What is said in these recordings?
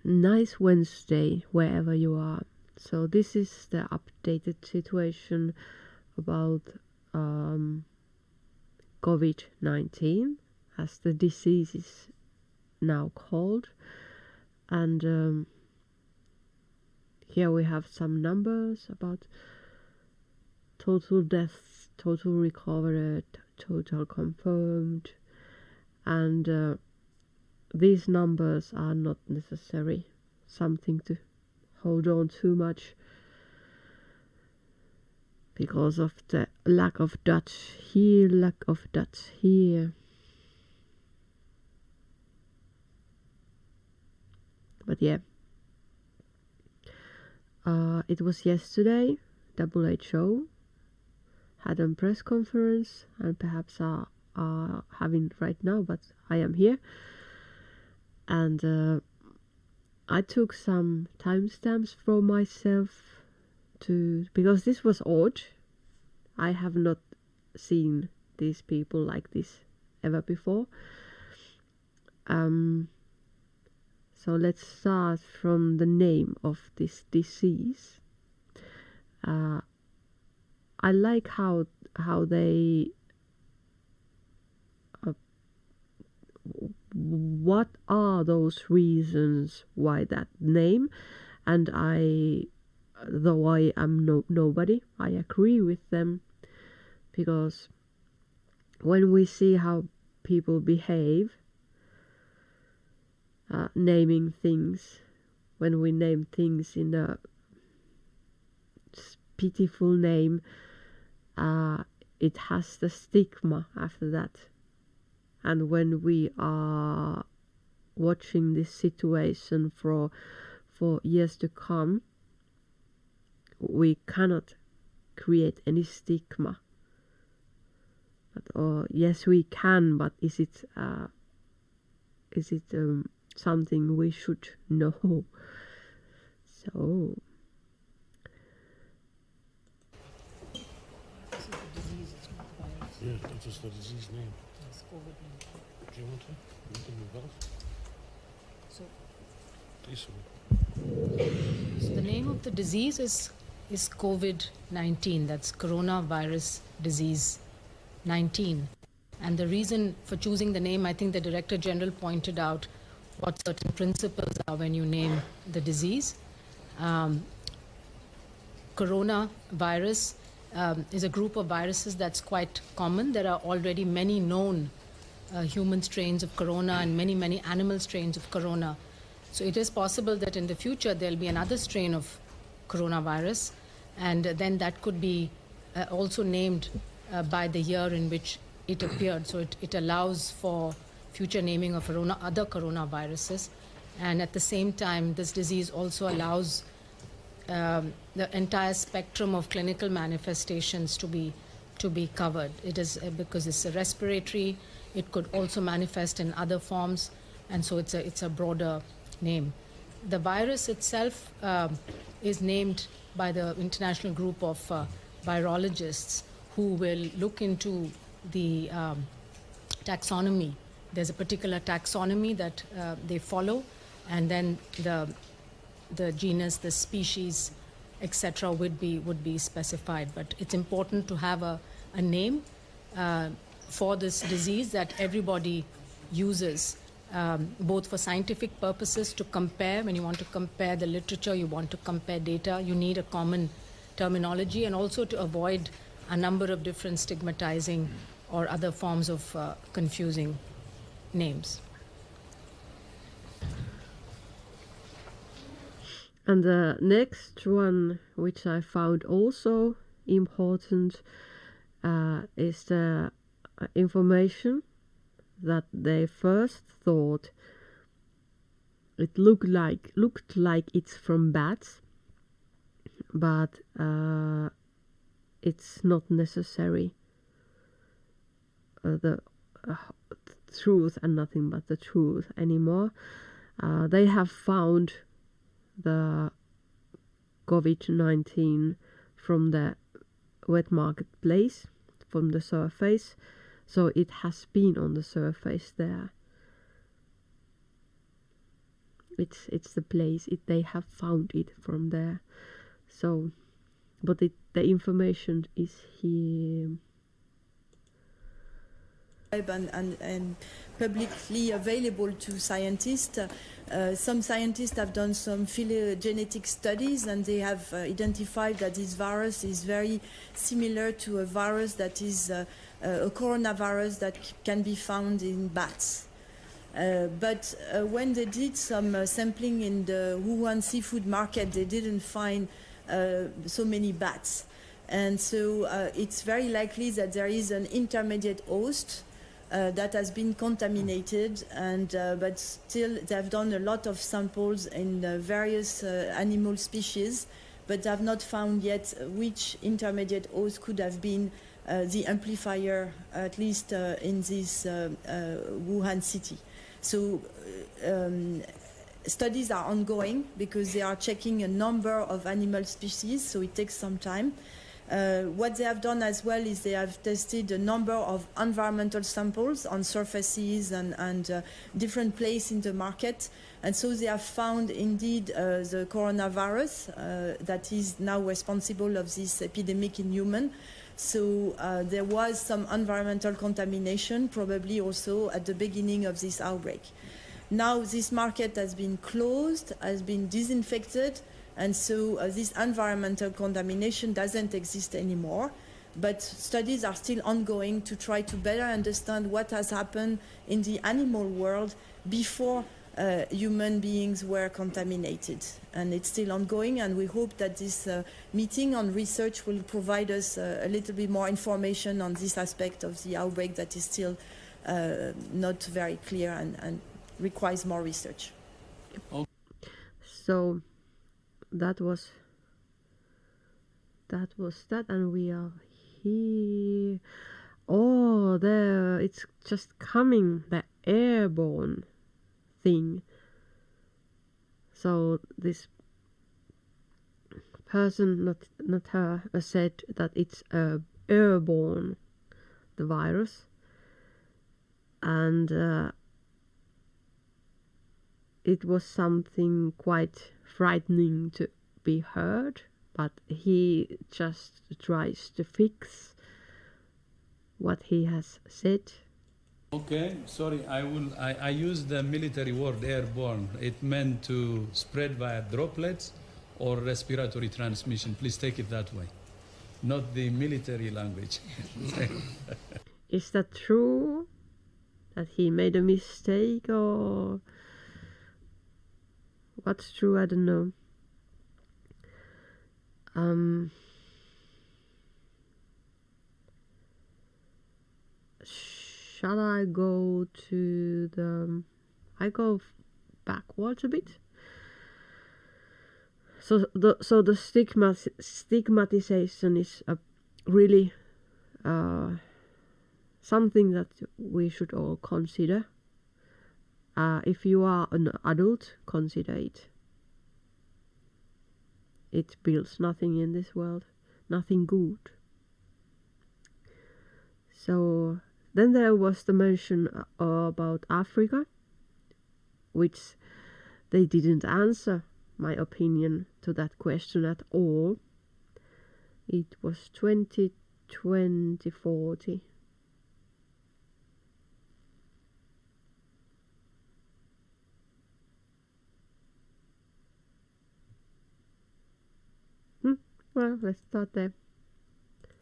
Nice Wednesday wherever you are. So this is the updated situation about COVID-19, as the disease is now called. And here we have some numbers about total deaths, total recovered, total confirmed, and these numbers are not necessarily something to hold on too much, because of the lack of Dutch here, lack of Dutch here. But yeah, it was yesterday. WHO had a press conference, and perhaps are having right now, but I am here. And I took some timestamps for myself because this was odd. I have not seen these people like this ever before. So let's start from the name of this disease. I like how they what are those reasons why that name, and though I am nobody, I agree with them, because when we see how people behave, naming things, when we name things in a pitiful name, it has the stigma after that. And when we are watching this situation for years to come, we cannot create any stigma. But yes, we can, but is it something we should know? So yeah, that is the disease name. It's COVID-19. Do you want to? You can move off. So, Please. So the name of the disease is COVID-19. That's coronavirus disease 19. And the reason for choosing the name, I think the Director General pointed out what certain principles are when you name the disease. Coronavirus is a group of viruses that's quite common. There are already many known human strains of corona and many animal strains of corona. So it is possible that in the future there'll be another strain of coronavirus, and then that could be also named by the year in which it appeared. So it allows for future naming of other coronaviruses. And at the same time, this disease also allows the entire spectrum of clinical manifestations to be covered. It is because it's a respiratory. It could also manifest in other forms, and so it's a broader name. The virus itself is named by the international group of virologists who will look into the taxonomy. There's a particular taxonomy that they follow, and then the genus, the species, etc. would be specified. But it's important to have a name for this disease that everybody uses, both for scientific purposes, to compare. When you want to compare the literature, you want to compare data, you need a common terminology, and also to avoid a number of different stigmatizing or other forms of confusing names. And the next one, which I found also important, is the information that they first thought it looked like it's from bats, but it's not necessary the truth and nothing but the truth anymore. They have found the COVID-19 from the wet marketplace, from the surface, so it has been on the surface there. it's the place. They have found it from there. So, but the information is here. And publicly available to scientists. Some scientists have done some phylogenetic studies, and they have identified that this virus is very similar to a virus that is a coronavirus that can be found in bats. But when they did some sampling in the Wuhan seafood market, they didn't find so many bats. And so it's very likely that there is an intermediate host that has been contaminated, and but still they've done a lot of samples in various animal species, but have not found yet which intermediate host could have been the amplifier, at least in this Wuhan city. So studies are ongoing because they are checking a number of animal species, so it takes some time. What they have done as well is they have tested a number of environmental samples on surfaces and different places in the market. And so they have found indeed the coronavirus that is now responsible of this epidemic in humans. So there was some environmental contamination, probably also at the beginning of this outbreak. Now this market has been closed, has been disinfected, and so this environmental contamination doesn't exist anymore. But studies are still ongoing to try to better understand what has happened in the animal world before human beings were contaminated. And it's still ongoing, and we hope that this meeting on research will provide us a little bit more information on this aspect of the outbreak that is still not very clear and requires more research. So that was that, and we are here. Oh, there, it's just coming, the airborne thing. So this person, not her, said that it's airborne, the virus, and it was something quite frightening to be heard, but he just tries to fix what he has said. Okay, sorry, I used the military word airborne. It meant to spread via droplets or respiratory transmission. Please take it that way, not the military language. Is that true? That he made a mistake, or what's true? I don't know. Shall I go to the... I go backwards a bit. So the stigmatization is really something that we should all consider. If you are an adult, consider it. It builds nothing in this world, nothing good. So then there was the mention about Africa, which they didn't answer my opinion to that question at all. It was 2040. Well, let's start there.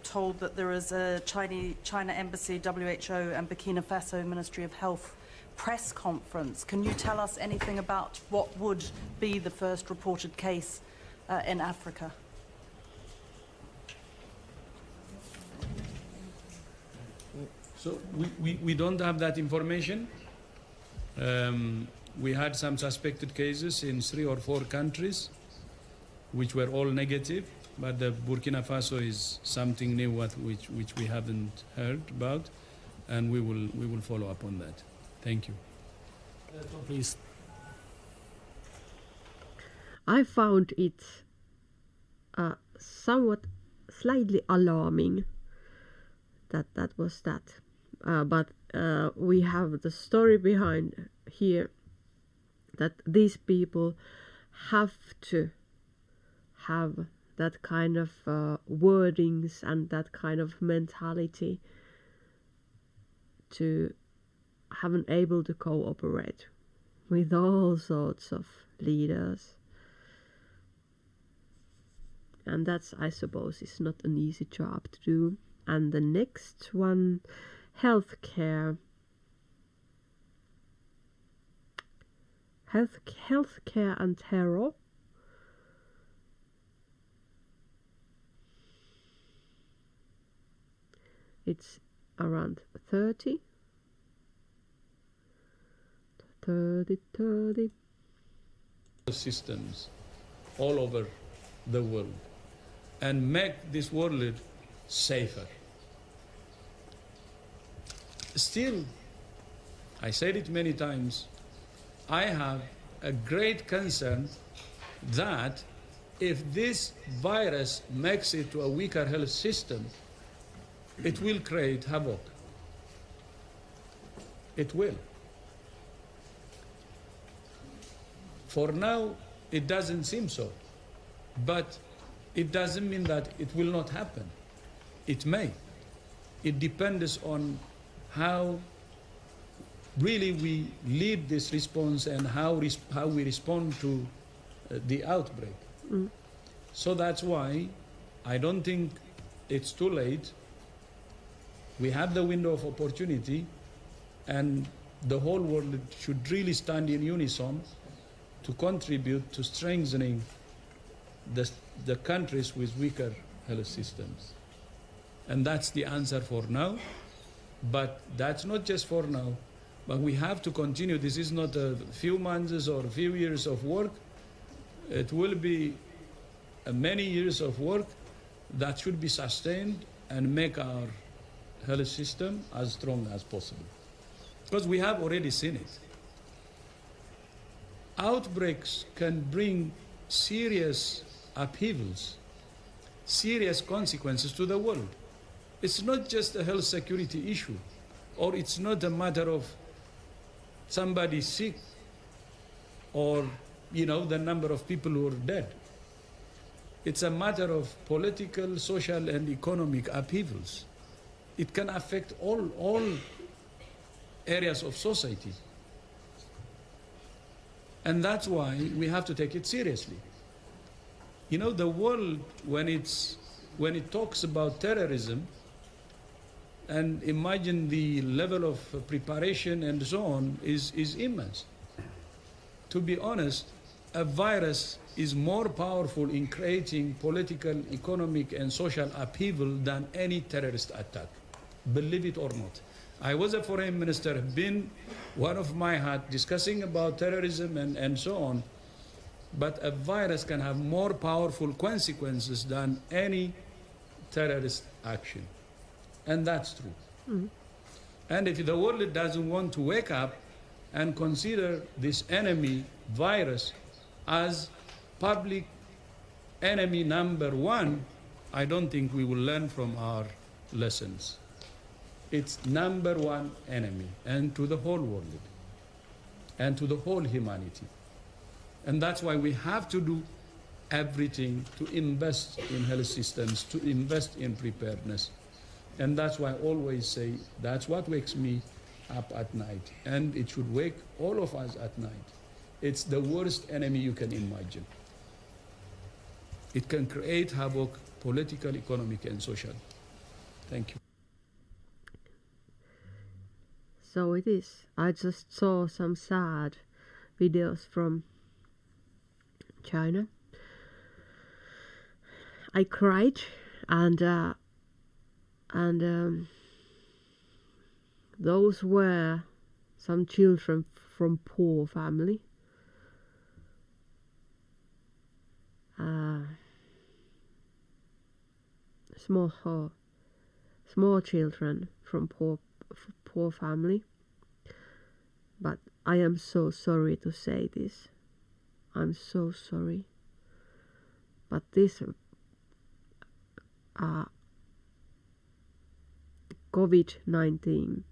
Told that there is a China Embassy, WHO and Burkina Faso Ministry of Health press conference. Can you tell us anything about what would be the first reported case in Africa? So we don't have that information. We had some suspected cases in 3 or 4 countries, which were all negative. But the Burkina Faso is something new which we haven't heard about, and we will follow up on that. Thank you. Please. I found it somewhat slightly alarming that was that. But we have the story behind here, that these people have to have that kind of wordings and that kind of mentality to haven't able to cooperate with all sorts of leaders. And that's, I suppose, is not an easy job to do. And the next one, healthcare. Healthcare and terror. It's around 30. Systems all over the world and make this world safer. Still, I said it many times, I have a great concern that if this virus makes it to a weaker health system, it will create havoc. It will. For now, it doesn't seem so, but it doesn't mean that it will not happen. It may. It depends on how really we lead this response and how we respond to the outbreak. So that's why I don't think it's too late. We have the window of opportunity, and the whole world should really stand in unison to contribute to strengthening the countries with weaker health systems. And that's the answer for now. But that's not just for now, but we have to continue. This is not a few months or a few years of work. It will be many years of work that should be sustained and make our health system as strong as possible. Because we have already seen it. Outbreaks can bring serious upheavals, serious consequences to the world. It's not just a health security issue, or it's not a matter of somebody sick or, the number of people who are dead. It's a matter of political, social, and economic upheavals. It can affect all areas of society. And that's why we have to take it seriously. The world, when it talks about terrorism, and imagine the level of preparation and so on is immense. To be honest, a virus is more powerful in creating political, economic, and social upheaval than any terrorist attack. Believe it or not. I was a foreign minister, been one of my hat discussing about terrorism and so on, but a virus can have more powerful consequences than any terrorist action. And that's true. And if the world doesn't want to wake up and consider this enemy virus as public enemy number one, I don't think we will learn from our lessons. It's number one enemy, and to the whole world, and to the whole humanity. And that's why we have to do everything to invest in health systems, to invest in preparedness. And that's why I always say that's what wakes me up at night. And it should wake all of us at night. It's the worst enemy you can imagine. It can create havoc, political, economic, and social. Thank you. So it is. I just saw some sad videos from China. I cried, and those were some children from poor family. Small children from poor family. But I am so sorry to say this. I'm so sorry. But this COVID-19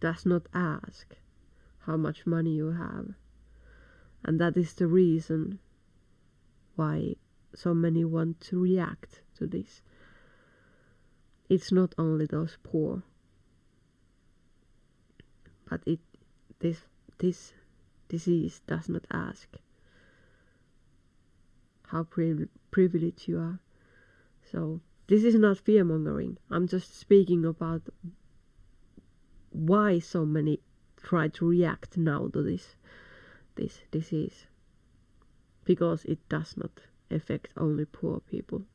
does not ask how much money you have. And that is the reason why so many want to react to this. It's not only those poor, but this disease does not ask how privileged you are. So this is not fear-mongering. I'm just speaking about why so many try to react now to this disease. Because it does not affect only poor people.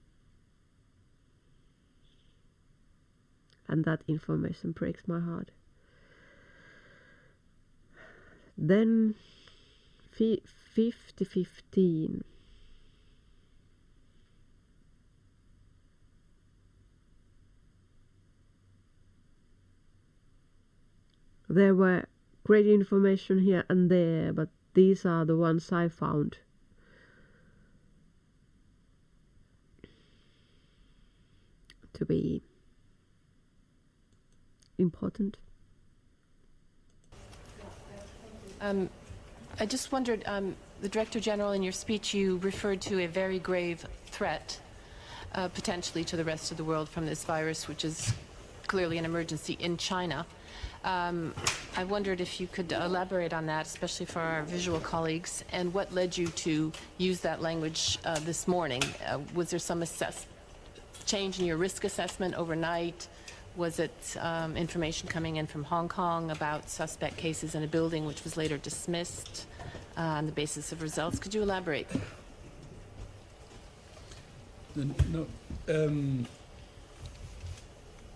And that information breaks my heart. Then 50-15. There were great information here and there, but these are the ones I found. To be important. I just wondered, the Director General, in your speech you referred to a very grave threat potentially to the rest of the world from this virus, which is clearly an emergency in China. I wondered if you could elaborate on that, especially for our visual colleagues, and what led you to use that language this morning. Was there some change in your risk assessment overnight? Was it information coming in from Hong Kong about suspect cases in a building which was later dismissed on the basis of results? Could you elaborate? No,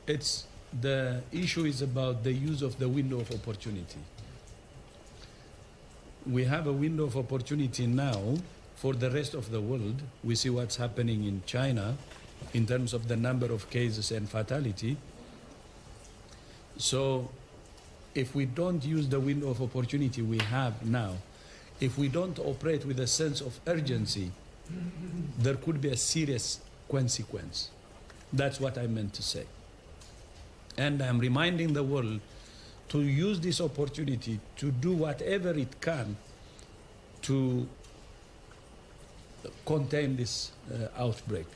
it's the issue is about the use of the window of opportunity. We have a window of opportunity now for the rest of the world. We see what's happening in China in terms of the number of cases and fatality. So if we don't use the window of opportunity we have now, if we don't operate with a sense of urgency, there could be a serious consequence. That's what I meant to say. And I'm reminding the world to use this opportunity to do whatever it can to contain this outbreak.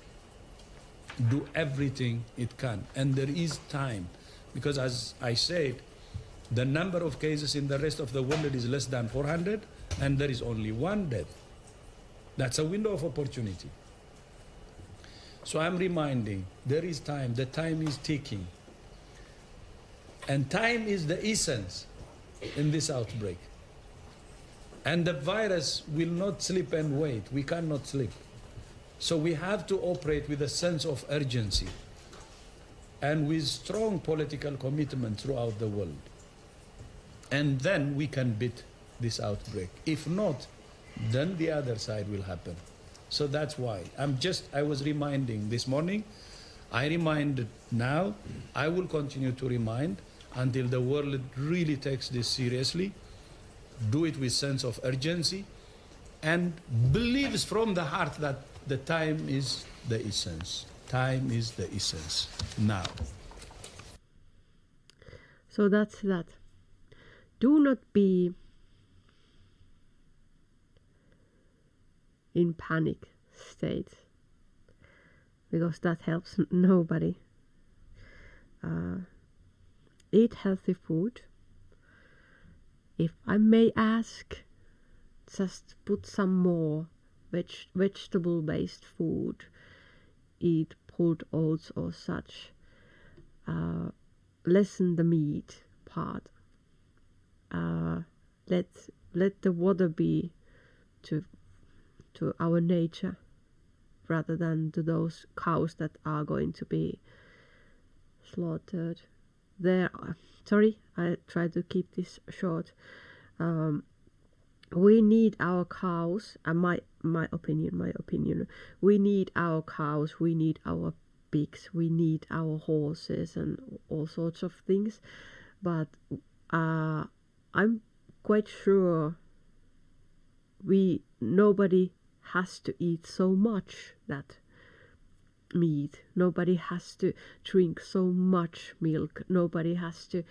Do everything it can. And there is time, because as I said, the number of cases in the rest of the world is less than 400, and there is only one death. That's a window of opportunity. So I'm reminding, there is time, the time is ticking. And time is the essence in this outbreak. And the virus will not sleep and wait. We cannot sleep. So we have to operate with a sense of urgency and with strong political commitment throughout the world. And then we can beat this outbreak. If not, then the other side will happen. So that's why I was reminding this morning. I reminded now. I will continue to remind until the world really takes this seriously, do it with sense of urgency, and believes from the heart that the time is the essence. Time is the essence now. So that's that. Do not be in panic state, because that helps nobody. Eat healthy food. If I may ask, just put some more vegetable-based food. Eat pulled oats or such. Lessen the meat part. Let the water be to our nature, rather than to those cows that are going to be slaughtered. Sorry, I try to keep this short. We need our cows, and my opinion. We need our cows, we need our pigs, we need our horses and all sorts of things. But I'm quite sure nobody has to eat so much that meat. Nobody has to drink so much milk. Nobody has to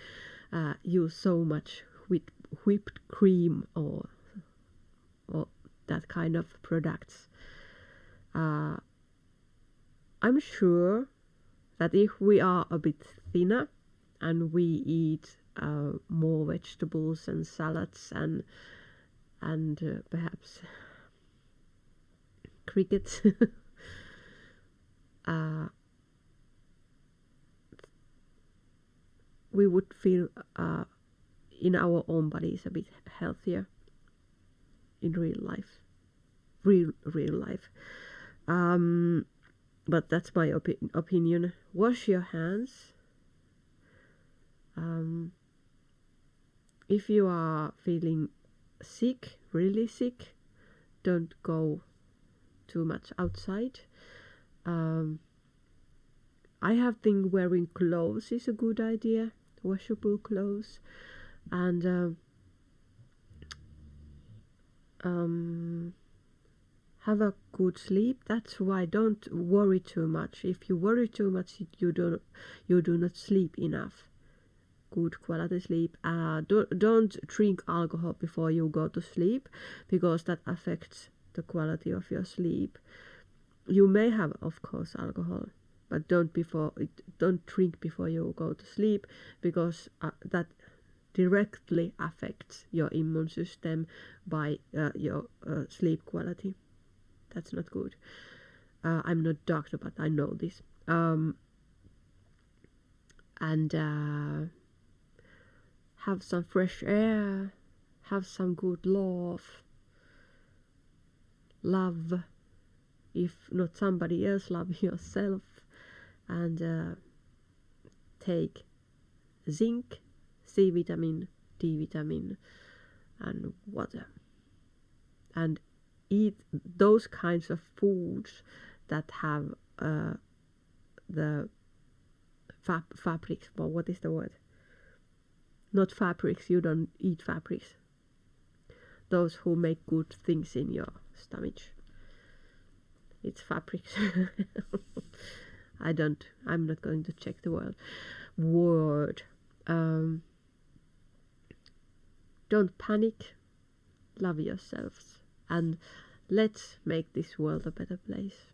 use so much whipped cream or or that kind of products. I'm sure that if we are a bit thinner and we eat more vegetables and salads and perhaps crickets, we would feel in our own bodies a bit healthier in real life. Real life. But that's my opinion. Wash your hands. If you are feeling sick, really sick, don't go too much outside. I have think wearing clothes is a good idea, washable clothes, and have a good sleep. That's why don't worry too much. If you worry too much, you do not sleep enough. Good quality sleep. Don't drink alcohol before you go to sleep, because that affects the quality of your sleep. You may have, of course, alcohol, but don't drink before you go to sleep, because that directly affects your immune system by your sleep quality. That's not good. I'm not doctor, but I know this. And have some fresh air, have some good love. Love, if not somebody else, love yourself, and take zinc, C vitamin, D vitamin, and water, and eat those kinds of foods that have the fabrics. Well, what is the word? Not fabrics. You don't eat fabrics. Those who make good things in your stomach. It's fabrics. I'm not going to check the word. Don't panic. Love yourselves. And let's make this world a better place.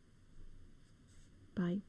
Bye.